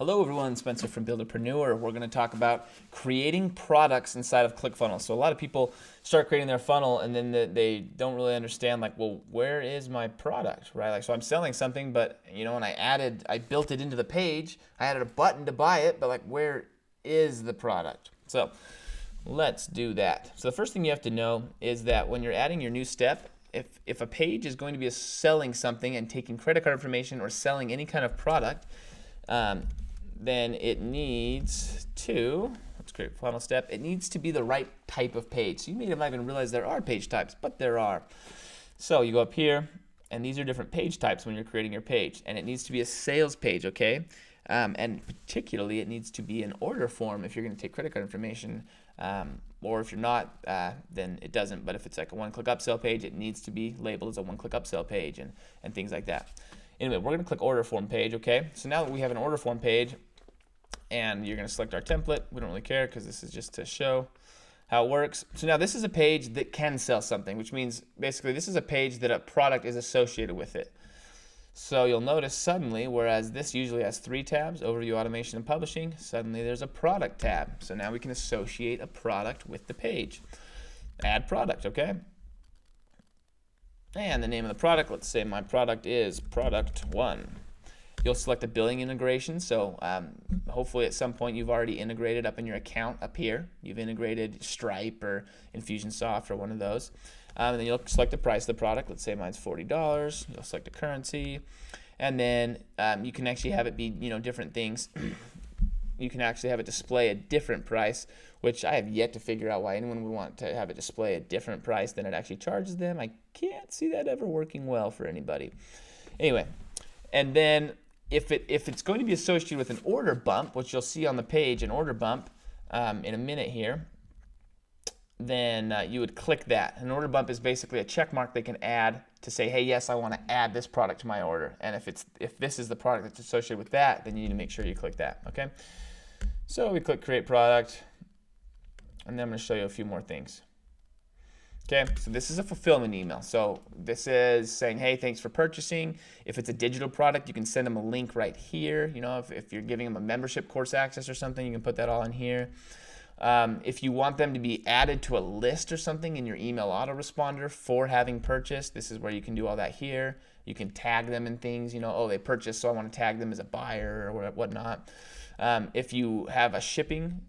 Hello everyone, Spencer from Builderpreneur. We're going to talk about creating products inside of ClickFunnels. So a lot of people start creating their funnel and then they don't really understand, like, well, where is my product, right? Like, so I'm selling something, but when I built it into the page, I added a button to buy it, but like, where is the product? So let's do that. So the first thing you have to know is that when you're adding your new step, if a page is going to be selling something and taking credit card information or selling any kind of product, then it needs to, let's create a funnel step, it needs to be the right type of page. So you may not even realize there are page types, but there are. So you go up here, and these are different page types when you're creating your page. And it needs to be a sales page, okay? And particularly, it needs to be an order form if you're going to take credit card information. Or if you're not, then it doesn't. But if it's like a one-click upsell page, it needs to be labeled as a one-click upsell page and things like that. Anyway, we're going to click order form page, okay? So now that we have an order form page, and you're going to select our template. We don't really care because this is just to show how it works. So now this is a page that can sell something, which means basically this is a page that a product is associated with it. So you'll notice suddenly, whereas this usually has 3 tabs, overview, automation, and publishing, suddenly there's a product tab. So now we can associate a product with the page. Add product, okay? And the name of the product, let's say my product is product 1. You'll select the billing integration. So hopefully at some point you've already integrated up in your account up here. You've integrated Stripe or Infusionsoft or one of those. And then you'll select the price of the product. Let's say mine's $40. You'll select a currency. And then you can actually have it be different things. You can actually have it display a different price, which I have yet to figure out why anyone would want to have it display a different price than it actually charges them. I can't see that ever working well for anybody. Anyway, and then if it's going to be associated with an order bump, which you'll see on the page, an order bump in a minute here, then you would click that. An order bump is basically a check mark they can add to say, hey, yes, I want to add this product to my order. And if this is the product that's associated with that, then you need to make sure you click that, okay? So we click create product, and then I'm going to show you a few more things. Okay, so this is a fulfillment email. So this is saying, hey, thanks for purchasing. If it's a digital product, you can send them a link right here. If you're giving them a membership course access or something, you can put that all in here. If you want them to be added to a list or something in your email autoresponder for having purchased, this is where you can do all that here. You can tag them in things, oh, they purchased, so I want to tag them as a buyer or whatnot. If you have a shipping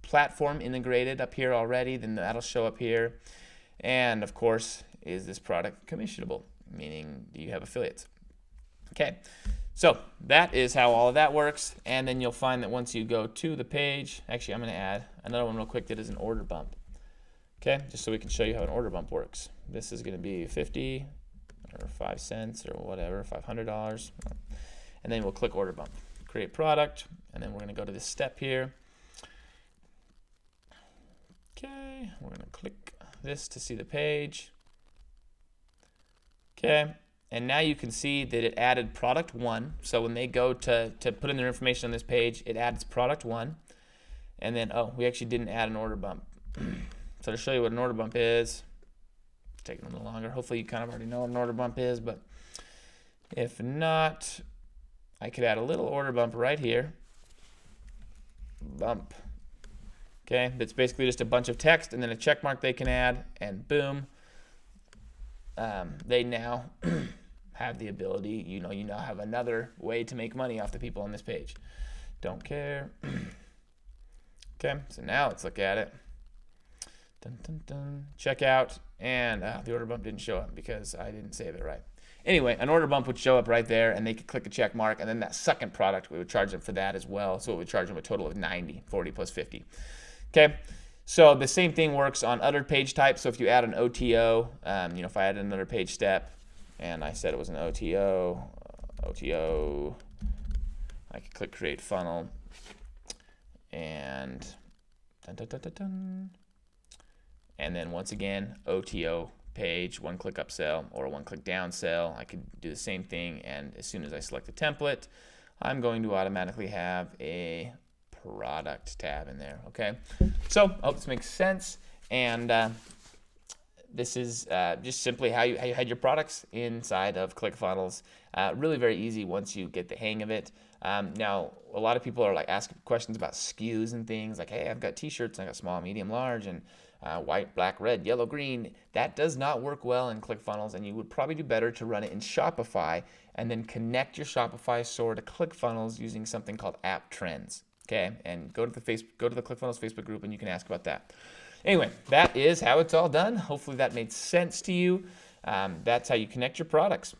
platform integrated up here already, then that'll show up here. And of course, is this product commissionable? Meaning, do you have affiliates? Okay, so that is how all of that works. And then you'll find that once you go to the page, actually I'm going to add another one real quick that is an order bump. Okay, just so we can show you how an order bump works. This is going to be 50 or 5 cents or whatever, $500. And then we'll click order bump, create product, and then we're going to go to this step here. Okay, we're going to click this to see the page. Okay, and now you can see that it added product 1. So when they go to put in their information on this page, it adds product 1. And then, oh, we actually didn't add an order bump. So to show you what an order bump is, it's taking a little longer. Hopefully you kind of already know what an order bump is, but if not, I could add a little order bump right here. Bump. Okay, that's basically just a bunch of text and then a check mark they can add, and boom, they now have the ability, you now have another way to make money off the people on this page. Don't care. Okay, so now let's look at it. Dun, dun, dun. Checkout, and the order bump didn't show up because I didn't save it right. Anyway, an order bump would show up right there, and they could click a check mark, and then that second product, we would charge them for that as well. So it would charge them a total of 90, 40 plus 50. Okay, so the same thing works on other page types. So if you add an OTO, if I added another page step, and I said it was an OTO, I could click create funnel, and dun, dun, dun, dun, dun. And then once again, OTO page, one-click upsell or one-click downsell. I could do the same thing, and as soon as I select the template, I'm going to automatically have a product tab in there. Okay, so I hope this makes sense, and this is just simply how you hide your products inside of ClickFunnels. Really very easy once you get the hang of it. Now, a lot of people are like asking questions about SKUs and things like, hey, I've got t-shirts, I got small, medium, large, and white, black, red, yellow, green. That does not work well in ClickFunnels, and you would probably do better to run it in Shopify and then connect your Shopify store to ClickFunnels using something called App Trends. Okay, and go to the ClickFunnels Facebook group and you can ask about that. Anyway, that is how it's all done. Hopefully that made sense to you. That's how you connect your products.